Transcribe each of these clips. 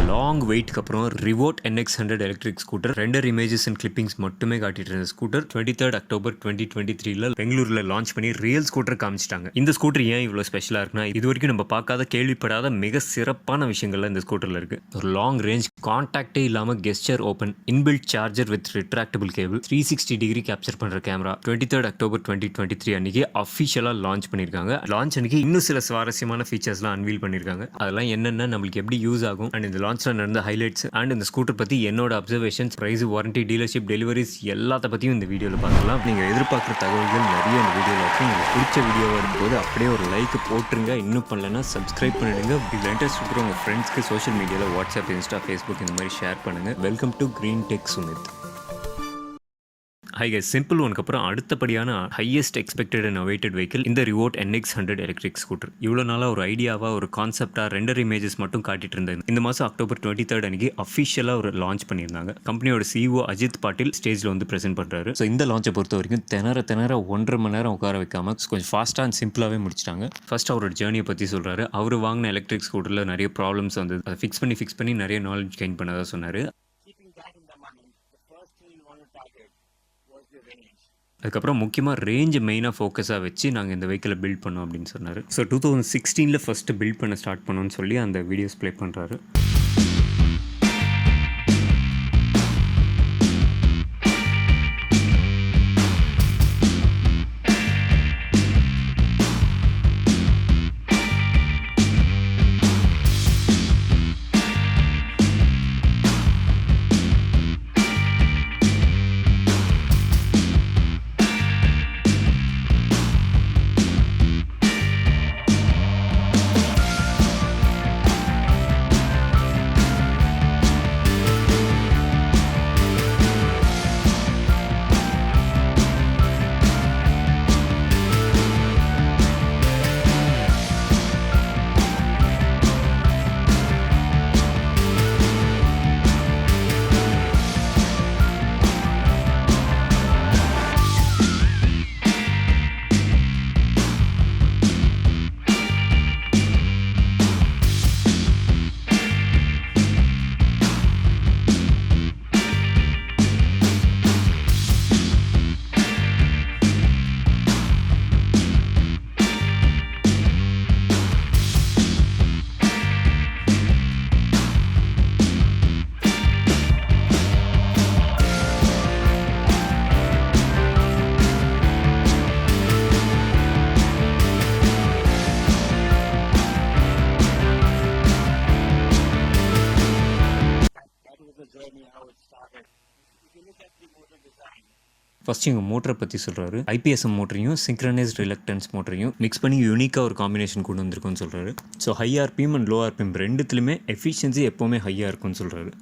Long வெயிட்க்கு அப்புறம் ரிவோட் NX100 electric scooter render images and clippings மட்டுமே காட்டிட்டு இருந்த ஸ்கூட்டர் 23rd October 2023 பெங்களூர்ல லான்ச் பண்ணி ரியல் ஸ்கூட்டர் காமிச்சிட்டாங்க. இந்த ஸ்கூட்டர் ஏன் இவ்வளோ ஸ்பெஷலாக இருக்குன்னா, இது வரைக்கும் நம்ம பார்க்காத கேள்விப்படாத மிக சிறப்பான விஷயங்கள்லாம் இந்த ஸ்கூட்டரில் இருக்கு. ஒரு லாங் ரேஞ்ச் கான்டாக்டே இல்லாமல் gesture open inbuilt charger with retractable cable 360 degree capture பண்ணுற கேமரா 23rd October 2023 அன்னைக்கு அஃபிஷியலாக லான்ச் பண்ணியிருக்காங்க. லான்ச் அன்னைக்கு இன்னும் சில சுவாரஸ்யமான ஃபீச்சர்ஸ்லாம் அன்வீல் பண்ணியிருக்காங்க. அதெல்லாம் என்னென்ன, நம்மளுக்கு எப்படி யூஸ் ஆகும், அண்ட் இந்த லான்ச்ல நடந்த ஹைலைட்ஸ் அண்ட் இந்த ஸ்கூட்டர் பற்றி என்னோட observations, price, warranty, dealership, deliveries எல்லாத்த பற்றியும் இந்த வீடியோவில் பார்க்கலாம். நீங்கள் எதிர்பார்க்குற தகவல்கள் நிறைய இந்த வீடியோவில் இருக்கும். உங்களுக்கு பிடிச்ச வீடியோவாக இருக்கும்போது அப்படியே ஒரு லைக் போட்டுருங்க. இன்னும் பண்ணலன்னா சப்ஸ்கிரைப் பண்ணிடுங்க. இதில் இன்ட்ரெஸ்ட் இருக்கிற உங்கள் ஃப்ரெண்ட்ஸ்க்கு சோஷியல் மீடியாவில் வாட்ஸ்அப், இன்ஸ்டா, ஃபேஸ்புக் இந்த மாதிரி ஷேர் பண்ணுங்கள். Welcome to green tech Sumit. Hi guys, simple ஒனுக்கு அப்புறம் அடுத்தபடியான highest expected and awaited vehicle இந்த ரிவோட் NX100 எலக்ட்ரிக் ஸ்கூட்டர். இவ்வளோ நாளாக ஒரு ஐடியாவாக, ஒரு கான்செப்டாக ரெண்டர் இமேஜஸ் மட்டும் காட்டிட்டு இருந்தது. இந்த மாதம் October 23rd அன்னைக்கு அஃபிஷியலாக ஒரு லான்ச் பண்ணியிருந்தாங்க. கம்பெனியோட CEO அஜித் பாட்டில் ஸ்டேஜில் வந்து ப்ரெசென்ட் பண்ணுறாரு. ஸோ இந்த லான்ச்சை பொறுத்த வரைக்கும் திணற 1.5 மணி நேரம் உட்கார வைக்காம கொஞ்சம் ஃபாஸ்ட்டாக அண்ட் சிம்பிளாகவே முடிச்சிட்டாங்க. ஃபர்ஸ்ட் அவரோட ஜேர்னியை பற்றி சொல்கிறாரு. அவர் வாங்கின எலக்ட்ரிக் ஸ்கூட்டரில் நிறைய ப்ராப்ளம்ஸ் வந்தது. அதை ஃபிக்ஸ் பண்ணி நிறைய நாலேஜ் கெயின் பண்ணதாக சொன்னார். அதுக்கப்புறம் முக்கியமாக ரேஞ்சு மெயினாக ஃபோக்கஸாக வச்சு நாங்கள் இந்த வெஹிக்கிளை பில்ட் பண்ணோம் அப்படின்னு சொன்னார். ஸோ 2016 ஃபஸ்ட்டு பில்ட் பண்ண ஸ்டார்ட் பண்ணோன்னு சொல்லி அந்த வீடியோஸ் ப்ளே பண்ணுறாரு. ஃபஸ்ட்டு எங்கள் மோட்டரை பற்றி சொல்கிறாரு. IPSM மோட்டரையும் சிங்க்ரனைஸ்ட் ரிலக்டன்ஸ் மோட்டரையும் மிக்ஸ் பண்ணி யூனிக்காக ஒரு காம்பினேஷன் கொண்டு வந்திருக்குன்னு சொல்கிறாரு. So high RPM and low RPM ரெண்டுத்துலையுமே எஃபிஷியன்சி எப்போவுமே ஹையாக இருக்கும்னு சொல்கிறாரு.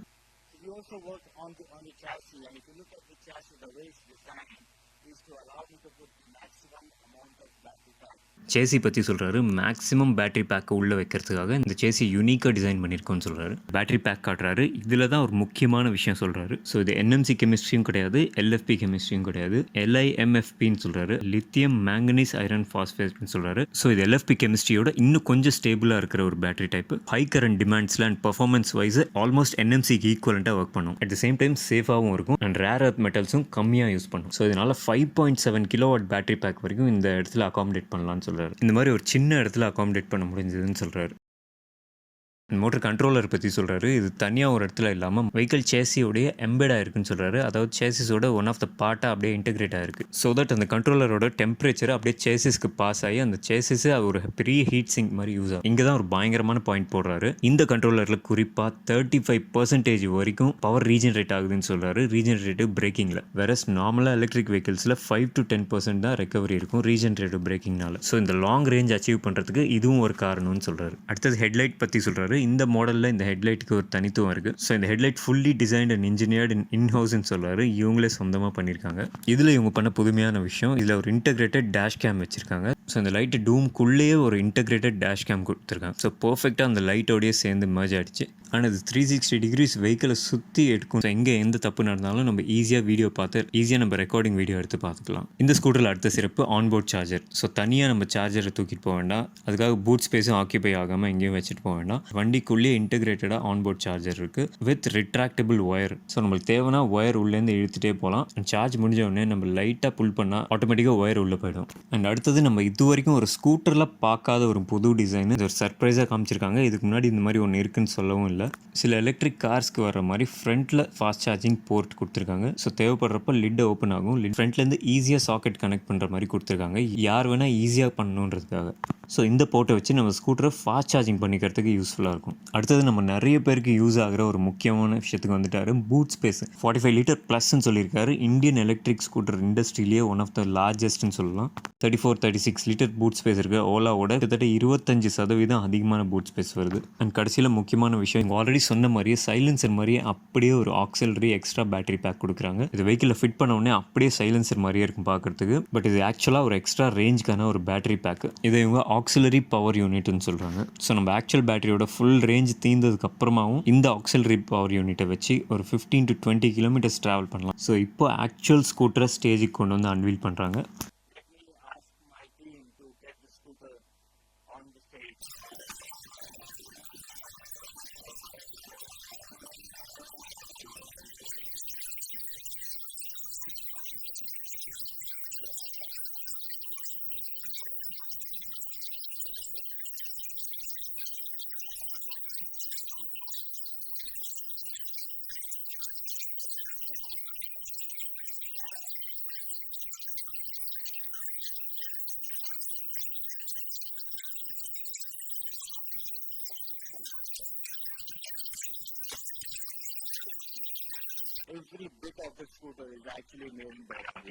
சேசி பற்றி சொல்கிறாரு. மேக்ஸிமம் பேட்டரி பேக்கை உள்ளே வைக்கிறதுக்காக இந்த சேசி யூனிக்காக டிசைன் பண்ணியிருக்கோன்னு சொல்கிறாரு. பேட்டரி பேக் காட்டுறாரு. இதில் தான் ஒரு முக்கியமான விஷயம் சொல்கிறாரு. ஸோ இது NMC கெமிஸ்ட்ரியும் கிடையாது, LFP கெமிஸ்ட்ரியும் கிடையாது, LIMFPன்னு சொல்கிறாரு, லித்தியம் மேங்கனீஸ் ஐரன் ஃபாஸ்பேட்னு சொல்கிறாரு. ஸோ இது LFP கெமிஸ்ட்ரியோட இன்னும் கொஞ்சம் ஸ்டேபிளாக இருக்கிற ஒரு பேட்டரி டைப். ஹை கரண்ட் டிமாண்ட்ஸில் அண்ட் பர்ஃபார்மன்ஸ் வைஸ் ஆல்மோஸ்ட் NMCக்கு ஈக்குவலண்ட்டாக ஒர்க் பண்ணும். அட் த சேம் டைம் சேஃபாகவும் இருக்கும் அண்ட் ரேர் எர்த் மெட்டல்ஸும் கம்மியாக யூஸ் பண்ணும். ஸோ இதனால் 5.7 கிலோவாட் பேட்டரி பேக் வரைக்கும் இந்த இடத்துல அகாமடேட் பண்ணலாம்னு சொல்கிறாரு. இந்த மாதிரி ஒரு சின்ன இடத்துல அகாமடேட் பண்ண முடிஞ்சதுன்னு சொல்கிறாரு. மோட்டர் கண்ட்ரோலர் பற்றி சொல்கிறாரு. இது தனியாக ஒரு இடத்துல இல்லாமல் வெஹிக்கிள் சேசியோடைய எம்பெடாக இருக்குன்னு சொல்கிறாரு. அதாவது சேசிஸோட ஒன் ஆஃப் த பார்ட்டாக அப்படியே இன்டெகிரேட் ஆகிருக்கு. ஸோ தட் அந்த கண்ட்ரோலரோட டெம்பரேச்சர் அப்படியே சேசிஸ்க்கு பாஸ் ஆகி அந்த சேசிஸை ஒரு பெரிய ஹீட் சிங்க் மாதிரி யூஸ் ஆகும். இங்கே தான் ஒரு பயங்கரமான பாயிண்ட் போடுறாரு. இந்த கண்ட்ரோலரில் குறிப்பாக 35% வரைக்கும் பவர் ரீஜெனரேட் ஆகுதுன்னு சொல்கிறாரு. ரீஜெனரேட்டிவ் பிரேக்கிங்கில். வேறஸ் நார்மலாக எலக்ட்ரிக் வெஹிக்கிள்ஸில் 5 to 10% தான் ரெக்கவரி இருக்கும் ரீஜெனரேட்டிவ் பிரேக்கிங்னால. ஸோ இந்த லாங் ரேஞ்ச் அச்சீவ் பண்ணுறதுக்கு இதுவும் ஒரு காரணம்னு சொல்கிறாரு. அடுத்தது ஹெட்லைட் பற்றி சொல்கிறாரு. இந்த மாடலில் இந்த ஹெட்லைட்டுக்கு ஒரு தனித்துவம் இருக்குது. ஸோ இந்த headlight fully designed and engineered இன்ஹவுஸ்ன்னு சொல்கிறாரு. இவங்களே சொந்தமாக பண்ணியிருக்காங்க. இதில் இவங்க பண்ண புதுமையான விஷயம், இதில் ஒரு இன்டெகிரேட்டட் டேஷ் கேம் வச்சுருக்காங்க. ஸோ இந்த லைட்டு டூம்குள்ளேயே ஒரு இன்டெகிரேட்டட் டேஷ் கேம் கொடுத்துருக்காங்க. ஸோ பர்ஃபெக்டாக அந்த லைட்டோடையே சேர்ந்து மர்ஜ் ஆகிடுச்சு. ஆனால் அது 360 டிகிரிஸ் வெஹிக்கிளை சுற்றி எடுக்கும். ஸோ எங்கே எந்த தப்பு நடந்தாலும் நம்ம ஈஸியாக வீடியோ பார்த்து ஈஸியாக நம்ம ரெக்கார்டிங் வீடியோ எடுத்து பார்த்துக்கலாம். இந்த ஸ்கூட்டரில் அடுத்த சிறப்பு ஆன்போர்ட் சார்ஜர். ஸோ தனியாக நம்ம சார்ஜரை தூக்கிட்டு போக வேண்டாம். அதுக்காக பூட் ஸ்பேஸும் ஆக்கியபை ஆகாமல் எங்கேயும் வச்சுட்டு போக வேண்டாம். வண்டிக்குள்ளேயே இன்டெகிரேட்டடாக ஆன்போர்ட் சார்ஜர் இருக்குது வித் ரிட்ராக்டபிள் ஒயர். ஸோ நம்மளுக்கு தேவைன்னா ஒயர் உள்ளேருந்து இழுத்துட்டே போகலாம். சார்ஜ் முடிஞ்ச உடனே நம்ம லைட்டாக புல் பண்ணால் ஆட்டோமேட்டிக்காக ஒயர் உள்ளே போயிடும். அண்ட் அடுத்தது நம்ம இது வரைக்கும் ஒரு ஸ்கூட்டரில் பார்க்காத ஒரு புது டிசைன், இது ஒரு சர்ப்ரைஸாக காமிச்சிருக்காங்க. இதுக்கு முன்னாடி இந்த மாதிரி ஒன்று இருக்குன்னு சொல்லவும் இல்லை. சில எலக்ட்ரிக் கார்ஸ்க்கு வர மாதிரி ஃப்ரண்ட்டில் ஃபாஸ்ட் சார்ஜிங் போர்ட் கொடுத்துருக்காங்க. ஸோ தேவைப்படுறப்ப லிட் ஓப்பன் ஆகும். ஃப்ரண்ட்லேருந்து ஈஸியாக சாக்கெட் கனெக்ட் பண்ணுற மாதிரி கொடுத்துருக்காங்க, யார் வேணால் ஈஸியாக பண்ணணுன்றதுக்காக. ஸோ இந்த போர்ட்டை வச்சு நம்ம ஸ்கூட்டரை ஃபாஸ்ட் சார்ஜிங் பண்ணிக்கிறதுக்கு யூஸ்ஃபுல்லாக இருக்கும். அடுத்தது நம்ம நிறைய பேருக்கு யூஸ் ஆகிற ஒரு முக்கியமான விஷயத்துக்கு வந்துட்டாரு, பூட் ஸ்பேஸ். 45 லிட்டர் ப்ளஸ்ன்னு சொல்லியிருக்காரு. இந்தியன் எலக்ட்ரிக் ஸ்கூட்டர் இண்டஸ்ட்ரியிலேயே ஒன் ஆஃப் த லார்ஜஸ்ட்னு சொல்லலாம். 34-36 லிட்டர் பூட் ஸ்பேஸ் இருக்குது. ஓலாவோட கிட்டத்தட்ட 25% அதிகமான பூட் ஸ்பேஸ் வருது. அண்ட் கடைசியில் முக்கியமான விஷயம், ஆல்ரெடி சொன்ன மாதிரியே சைலன்சர் மாதிரியே அப்படியே ஒரு ஆக்சிலரி எக்ஸ்ட்ரா பேட்டரி பேக் கொடுக்குறாங்க. இது வெஹிக்கிளில் ஃபிட் பண்ண உடனே அப்படியே சைலன்சர் மாதிரியே இருக்கும் பார்க்குறதுக்கு. பட் இது ஆக்சுவலாக ஒரு எக்ஸ்ட்ரா ரேஞ்சுக்கான ஒரு பேட்டரி பேக். இதை இவங்க ஆக்சிலரி பவர் யூனிட்னு சொல்கிறாங்க. ஸோ நம்ம ஆக்சுவல் பேட்டரியோட ஃபுல் ரேஞ்ச் தீர்ந்ததுக்கு அப்புறமாவும் இந்த ஆக்சிலரி பவர் யூனிட்டை வச்சு ஒரு 15 to 20 கிலோமீட்டர்ஸ் ட்ராவல் பண்ணலாம். ஸோ இப்போ ஆக்சுவல் ஸ்கூட்டரை ஸ்டேஜுக்கு கொண்டு வந்து அன்வீல் பண்ணுறாங்க. Every bit of the scooter is actually made in Bharat.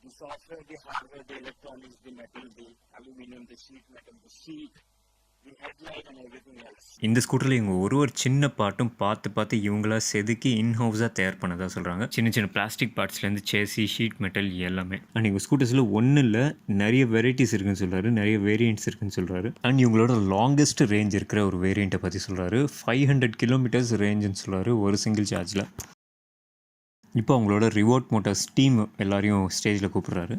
The software, the hardware, the electronics, the metal, the aluminum, the sheet metal, the seat, the headlight and everything else. இந்த ஸ்கூட்டரில் இவங்க ஒரு சின்ன பாட்டும் பார்த்து இவங்களா செதுக்கி இன்ஹவுஸாக தயார் பண்ணதாக சொல்கிறாங்க. சின்ன பிளாஸ்டிக் பார்ட்ஸ்லேருந்து சேசி, ஷீட் மெட்டல் எல்லாமே. அண்ட் இவங்க ஸ்கூட்டர்ஸில் ஒன்றும் இல்லை, நிறைய வெரைட்டிஸ் இருக்குன்னு சொல்கிறாரு, நிறைய வேரியண்ட்ஸ் இருக்குன்னு சொல்கிறாரு. அண்ட் இவங்களோட லாங்கஸ்ட் ரேஞ்ச் இருக்கிற ஒரு வேரியண்ட்டை பற்றி சொல்கிறாரு. 500 கிலோமீட்டர்ஸ் ரேஞ்சுன்னு சொல்கிறாரு ஒரு சிங்கிள் சார்ஜில். இப்போ அவங்களோட ரிவோட் மோட்டார்ஸ் டீம் எல்லாரையும் ஸ்டேஜில் கூப்பிடுறாரு.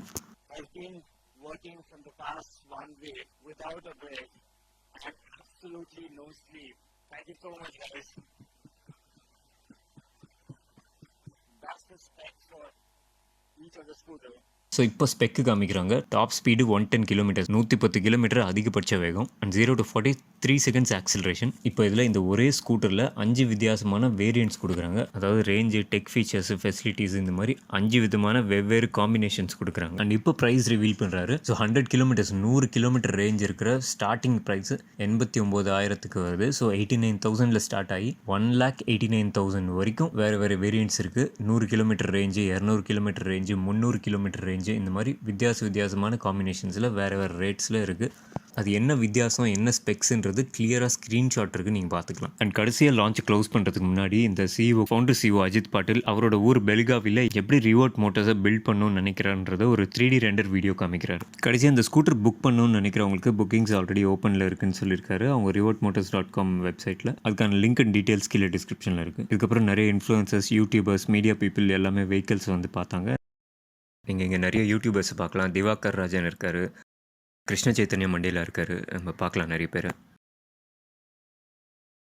ஸோ இப்போ ஸ்பெக்கு காமிக்கிறாங்க. டாப் ஸ்பீடு 110 கிலோமீட்டர்ஸ், 110 கிலோமீட்டர் அதிகபட்ச வேகம். And 0 to 40 3 seconds acceleration. இப்போ இதில் இந்த ஒரே ஸ்கூட்டரில் 5 வித்தியாசமான வேரியண்ட்ஸ் கொடுக்குறாங்க. அதாவது ரேஞ்சு, டெக் ஃபீச்சர்ஸ், ஃபெசிலிட்டிஸ், இந்த மாதிரி 5 விதமான வெவ்வேறு காம்பினேஷன்ஸ் கொடுக்குறாங்க. அண்ட் இப்போ ப்ரைஸ் ரிவீல் பண்ணுறாரு. ஸோ 100 கிலோமீட்டர்ஸ், 100 கிலோமீட்டர் ரேஞ்ச் இருக்கிற ஸ்டார்டிங் ப்ரைஸ் 89,000 வருது. ஸோ 89,000 ஸ்டார்ட் ஆகி 1,89,000 வரைக்கும் வேறு வேரியண்ட்ஸ் இருக்குது. 100 kilometre range, 200 kilometre range, 300 kilometre range, இந்த மாதிரி வித்தியாசமான காம்பினேஷன்ஸில் வேறு ரேட்ஸில் இருக்குது. அது என்ன வித்தியாசம், என்ன ஸ்பெக்ஸ்ன்றது கிளியராக ஸ்க்ரீன்ஷாட் இருக்குது, நீங்கள் பார்த்துக்கலாம். அண்ட் கடைசியாக லான்ச் க்ளோஸ் பண்ணுறதுக்கு முன்னாடி இந்த ஃபவுண்டர் சிஓ அஜித் பாட்டில் அவரோட ஊர் பெல்காவியில் எப்படி ரிவோட் மோட்டார்ஸை பில்ட் பண்ணணும்னு நினைக்கிறான்றத ஒரு 3D ரெண்டர் வீடியோ காமிக்கிறார். கடைசியாக அந்த ஸ்கூட்டர் புக் பண்ணணும்னு நினைக்கிறவங்களுக்கு புக்கிங்ஸ் ஆல்ரெடி ஓப்பனில் இருக்குன்னு சொல்லியிருக்காரு அவங்க ரிவோட்மோட்டர்ஸ்.com வெப்சைட்டில். அதுக்கான லிங்க் அண்ட் டீட்டெயில்ஸ் கீழே டிஸ்கிரிப்ஷனில் இருக்குது. இதுக்கப்புறம் நிறைய இன்ஃப்ளூயன்சர்ஸ், யூடியூபர்ஸ், மீடியா பீப்புள் எல்லாமே வெஹிக்கிள்ஸ் வந்து பார்த்தாங்க. நீங்கள் இங்கே நிறைய யூடியூபர்ஸை பார்க்கலாம். திவாகர் ராஜன் இருக்கார், கிருஷ்ண சைத்தன்யா மண்டேலா இருக்கார், நம்ம பார்க்கலாம் நிறைய பேர்.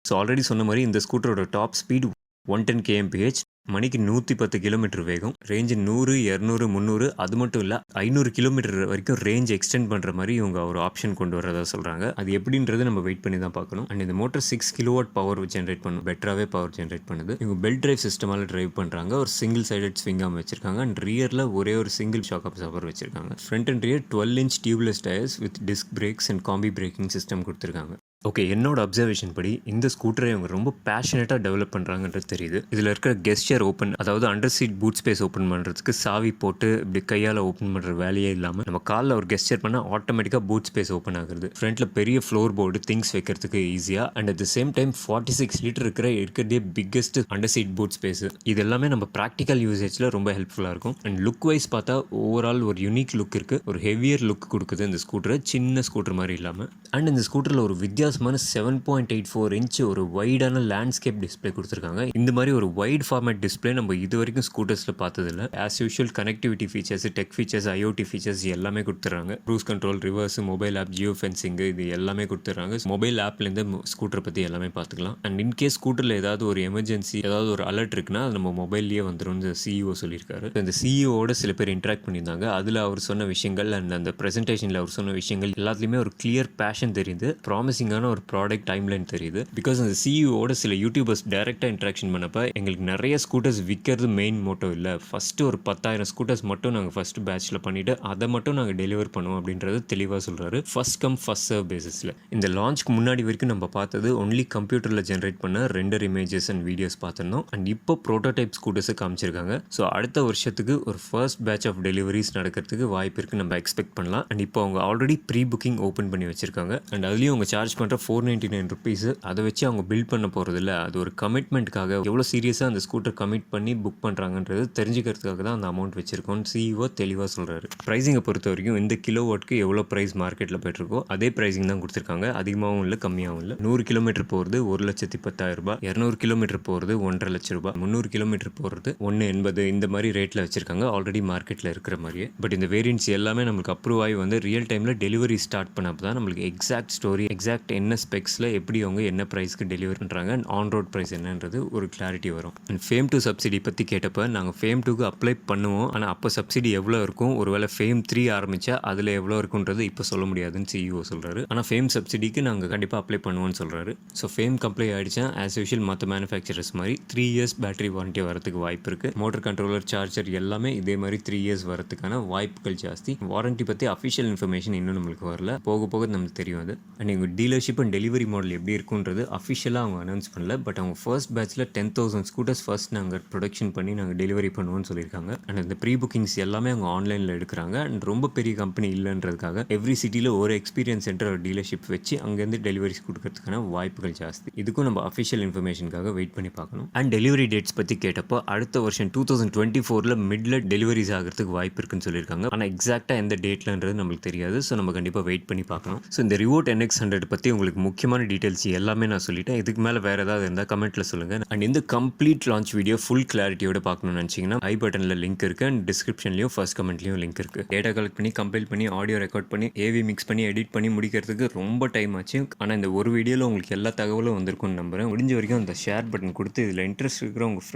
ஸோ ஆல்ரெடி சொன்ன மாதிரி இந்த ஸ்கூட்டரோட டாப் ஸ்பீடு 110 kmph, மணிக்கு 110 கிலோமீட்டர் வேகம், ரேஞ்சு 100, 200, 300, அது மட்டும் இல்லை 500 கிலோமீட்டர் வரைக்கும் ரேஞ்ச் எக்ஸ்டெண்ட் பண்ணுற மாதிரி இவங்க ஒரு ஆப்ஷன் கொண்டு வரதா சொல்கிறாங்க. அது எப்படின்றது நம்ம வெயிட் பண்ணி தான் பார்க்கணும். அண்ட் இந்த மோட்டர் 6 கிலோவாட் பவர் ஜென்ரேட் பண்ணும், பெட்டராகவே பவர் ஜென்ரேட் பண்ணுது. இவங்க பெல்ட் டிரைவ் சிஸ்டமால் டிரைவ் பண்ணுறாங்க. ஒரு சிங்கிள் சைடட் ஸ்விங் ஆர்ம் வச்சிருக்காங்க. அண்ட் ரியரில் ஒரே ஒரு சிங்கிள் ஷாக் அப்சார்பர் வச்சிருக்காங்க. Front and rear 12 inch tubeless tyres with disc brakes and combi braking system கொடுத்துருக்காங்க. ஓகே, என்னோட அப்சர்வேஷன் படி இந்த ஸ்கூட்டரை இவங்க ரொம்ப பேஷனேட்டாக டெவலப் பண்ணுறாங்கன்றது தெரியுது. இதில் இருக்கிற கெஸ்டர் ஓப்பன், அதாவது under seat boot space open பண்ணுறதுக்கு சாவி போட்டு இப்படி கையால் ஓப்பன் பண்ணுற வேலையே இல்லாமல் நம்ம காலில் ஒரு கெஸ்டர் பண்ணால் ஆட்டோமேட்டிக்காக பூட் ஸ்பேஸ் ஓப்பன் ஆகுது. ஃப்ரண்ட்டில் பெரிய ஃப்ளோர் போர்டு, திங்ஸ் வைக்கிறதுக்கு ஈஸியாக. And at the same time 46 litre இருக்கிறதே biggest under seat boot space. இது எல்லாமே நம்ம ப்ராக்டிக்கல் யூசேஜில் ரொம்ப ஹெல்ப்ஃபுல்லாக இருக்கும். அண்ட் லுக் வைஸ் பார்த்தா ஓவரால் ஒரு யூனிக் லுக் இருக்குது. ஒரு ஹெவியர் லுக் கொடுக்குது இந்த ஸ்கூட்டரை, சின்ன ஸ்கூட்டர் மாதிரி இல்லாமல். அண்ட் இந்த ஸ்கூட்டரில் ஒரு வித்தியாசமான வித்தியாசமான 7.84 இன்ச் ஒரு வைடான லேண்ட்ஸ்கேப் டிஸ்பிளே கொடுத்துருக்காங்க. இந்த மாதிரி ஒரு வைட் ஃபார்மேட் டிஸ்பிளே நம்ம இது வரைக்கும் ஸ்கூட்டர்ஸில் பார்த்ததில்ல. As usual connectivity features, tech features, IoT features எல்லாமே கொடுத்துட்றாங்க. Cruise control, reverse, mobile app, geo fencing இது எல்லாமே கொடுத்துட்றாங்க. மொபைல் ஆப்லேருந்து ஸ்கூட்டரை பற்றி எல்லாமே பார்த்துக்கலாம். அண்ட் இன்கேஸ் ஸ்கூட்டரில் ஏதாவது ஒரு எமர்ஜென்சி, ஏதாவது ஒரு அலர்ட் இருக்குன்னா அது நம்ம மொபைல்லேயே வந்துடும் சிஇஓ சொல்லியிருக்காரு. இந்த சிஇஓட சில பேர் இன்ட்ராக்ட் பண்ணியிருந்தாங்க. அதில் அவர் சொன்ன விஷயங்கள் அண்ட் அந்த ப்ரெசன்டேஷனில் அவர் சொன்ன விஷயங்கள் எல்லாத்துலேயுமே ஒரு கிளியர் பேஷன் தெரியுது. ப்ராமிசிங்கான ஒரு ப்ராடக்ட் டைம்லைன் தெரியுது. பிகாஸ் அந்த சிஇஓட சில யூடியூபர்ஸ் டைரெக்டாக இன்ட்ராக்ஷன் பண்ணப்போ எங்களுக்கு நிறைய ஸ்கூட்டர்ஸ் விற்கிறது மெயின் மோட்டோ இல்லை, ஃபஸ்ட்டு ஒரு 10,000 ஸ்கூட்டர்ஸ் மட்டும் நாங்கள் ஃபஸ்ட்டு பேட்சில் பண்ணிவிட்டு அதை மட்டும் நாங்கள் டெலிவர் பண்ணுவோம் அப்படின்றது தெளிவாக சொல்கிறாரு. ஃபஸ்ட் கம் ஃபஸ்ட் சர்வ் பேசிஸில். இந்த லான்ச்க்கு முன்னாடி வரைக்கும் நம்ம பார்த்தது ஒன்லி கம்ப்யூட்டரில் ஜென்ரேட் பண்ண ரெண்டர் இமேஜஸ் அண்ட் வீடியோஸ் பார்த்துருந்தோம். அண்ட் இப்போ ப்ரோட்டோடைப் ஸ்கூட்டர்ஸை காமிச்சிருக்காங்க. ஸோ அடுத்த வருஷத்துக்கு ஒரு ஃபர்ஸ்ட் பேட்ச் ஆஃப் டெலிவரிஸ் நடக்கிறதுக்கு வாய்ப்பு இருக்குது, நம்ம எக்ஸ்பெக்ட் பண்ணலாம். அண்ட் இப்போ அவங்க ஆல்ரெடி ப்ரீ புக்கிங் ஓப்பன் பண்ணி வச்சிருக்காங்க. அண்ட் அதுலேயும் அவங்க சார்ஜ் பண்ணுற $499 அதை வச்சு அவங்க பில்ட் பண்ண போகிறதில்ல. அது ஒரு கமிட்மெண்ட்டுக்காக எவ்வளோ சீரியஸாக அந்த ஸ்கூட்டர் கமிட் பண்ணி புக் பண்ணுறாங்கன்றது தெரிஞ்சுக்கிறதுக்காக தான் அந்த அமௌண்ட் வச்சிருக்கோம் சிஇஓ தெளிவாக சொல்கிறாரு. ப்ரைஸிங்கை பொறுத்த வரைக்கும் இந்த கிலோவாட்க்கு எவ்வளோ ப்ரைஸ் மார்க்கெட்டில் போயிட்டுருக்கோ அதே ப்ரைஸிங் தான் கொடுத்துருக்காங்க. அதிகமாகவும் இல்லை, கம்மியாகவும் இல்லை. 100 கிலோமீட்டர் போகிறது $1,10,000, 200 கிலோமீட்டர் போகிறது $1,50,000, 300 கிலோமீட்டர் போகிறது $180 இந்த மாதிரி ரேட்டில் வச்சிருக்காங்க ஆல்ரெடி மார்க்கெட்டில் இருக்கிற மாதிரியே. பட் இந்த வேரியன்ட்ஸ் எல்லாமே நம்மளுக்கு அப்ரூவ் ஆகி வந்து ரியல் டைமில் டெலிவரி ஸ்டார்ட் பண்ணப்போ தான் நம்மளுக்கு எக்ஸாக்ட் ஸ்டோரி, எக்ஸாக்ட் என்ன ஸ்பெக்ஸில் எப்படி அவங்க என்ன ப்ரைஸ்க்கு டெலிவரி பண்ணுறாங்க அண்ட் ஆன் ரோட் ப்ரைஸ் என்னன்றது ஒரு கிளாரிட்டி வரும். அண்ட் ஃபேம் 2 சப்சிடி பற்றி கேட்டப்போ நாங்கள் ஃபேம் 2க்கு அப்ளை பண்ணுவோம், ஆனால் அப்போ சப்சிடி எவ்வளோ இருக்கும், ஒருவேளை ஃபேம் 3 ஆரம்பித்தா அதில் எவ்வளோ இருக்குன்றது இப்போ சொல்ல முடியாதுன்னு சிஇஓ சொல்கிறாரு. ஆனால் ஃபேம் சப்சிடிக்கு நாங்கள் கண்டிப்பாக அப்ளை பண்ணுவோம்னு சொல்கிறாரு. ஸோ ஃபேம் அப்ளை ஆகிடுச்சா ஆஸ் யூஷுவல் மற்ற மேனுஃபேக்சரர்ஸ் மாதிரி 3 இயர்ஸ் பேட்டரி வாரண்டி வரதுக்கு வாய்ப்பு இருக்குது. மோட்டர் கண்ட்ரோலர், சார்ஜர் எல்லாமே இதே மாதிரி 3 இயர்ஸ் வரதுக்கான வாய்ப்புகள் ஜாஸ்தி. வாரண்டி பற்றி அஃபிஷியல் இன்ஃபர்மேஷன் இன்னும் நம்மளுக்கு வரல, போக போக நமக்கு தெரியும் அது. அண்ட் எங்கள் டீலர்ஷிப் அண்ட் டெலிவரி மாடல் எப்படி இருக்குன்றது அஃபிஷியலாக அவங்க அனௌன்ஸ் பண்ணல. பட் அவங்க ஃபர்ஸ்ட் பேட்சில் 10,000 ஸ்கூட்டர்ஸ் ஃபர்ஸ்ட் நாங்கள் ப்ரொடக்ஷன் பண்ணி நாங்கள் டெலிவரி பண்ணுவோம்னு சொல்லியிருக்காங்க. அண்ட் இந்த ப்ரீ புக்கிங்ஸ் எல்லாமே அவங்க ஆன்லைனில் எடுக்கிறாங்க. அண்ட் ரொம்ப பெரிய கம்பெனி இல்லைன்றதுக்காக எவ்ரி சிட்டியில் ஒரு எக்ஸ்பீரியன்ஸ் சென்டர் ஒரு டீலர்ஷிப் வச்சு அங்கேருந்து டெலிவரிஸ் கொடுக்கறதுக்கான வாய்ப்புகள் ஜாஸ்தி. இதுக்கும் நம்ம அஃபிஷியல் இன்ஃபர்மேஷனுக்காக வெயிட் பண்ணி பார்க்கணும். அண்ட் டெலிவரி டேட்ஸ் பற்றி கேட்டப்போ அடுத்த வருஷம் 2024 மிடில் டெலிவரிஸ் ஆகிறதுக்கு வாய்ப்பு இருக்குன்னு சொல்லியிருக்காங்க. ஆனால் எக்ஸாக்டாக எந்த டேட்லன்றது நம்மளுக்கு தெரியாது. ஸோ நம்ம கண்டிப்பாக வெயிட் பண்ணி பார்க்கணும். ஸோ இந்த ரிவோட் NX100 பற்றி உங்களுக்கு முக்கியமான டீட்டெயில்ஸ் எல்லாமே நான் சொல்லிட்டேன். இதுக்கு மேலே வேறு ஏதாவது இருந்தால் கமெண்ட்டில் சொல்லுங்கள். அண்ட் இந்த கம்ப்ளீட் லான்ச் வீடியோ ஃபுல் கிளாரிட்டியோட பார்க்கணும்னு நினச்சிங்கன்னா ஐ பட்டனில் லிங்க் இருக்குது அண்ட் டிஸ்கிரிப்ஷன்லையும் ஃபர்ஸ்ட் கமெண்ட்லையும் லிங்க் இருக்குது. டேட்டா கலெக்ட் பண்ணி கம்பைல் பண்ணி ஆடியோ ரெக்கார்ட் பண்ணி ஏவி மிக்ஸ் பண்ணி எடிட் பண்ணி முடிக்கிறதுக்கு ரொம்ப டைம் ஆச்சு. ஆனால் இந்த ஒரு வீடியோவில் உங்களுக்கு எல்லா தகவலும் வந்திருக்கும்னு நம்புகிறேன். முடிஞ்ச வரைக்கும் அந்த ஷேர் பட்டன் கொடுத்து இதில் இன்ட்ரெஸ்ட் இருக்கிற உங்கள்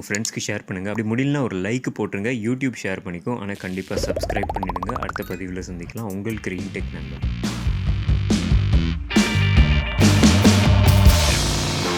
ஃப்ரெண்ட்ஸ்க்கு ஷேர் பண்ணுங்கள். அப்படி முடியலனா ஒரு லைக் போட்டுருங்க. யூடியூப் ஷேர் பண்ணிக்கும். ஆனால் கண்டிப்பாக சப்ஸ்கிரைப் பண்ணிடுங்க. அடுத்த பதிவில் சந்திக்கலாம். உங்கள் கிரீன் டெக் நம்பர்.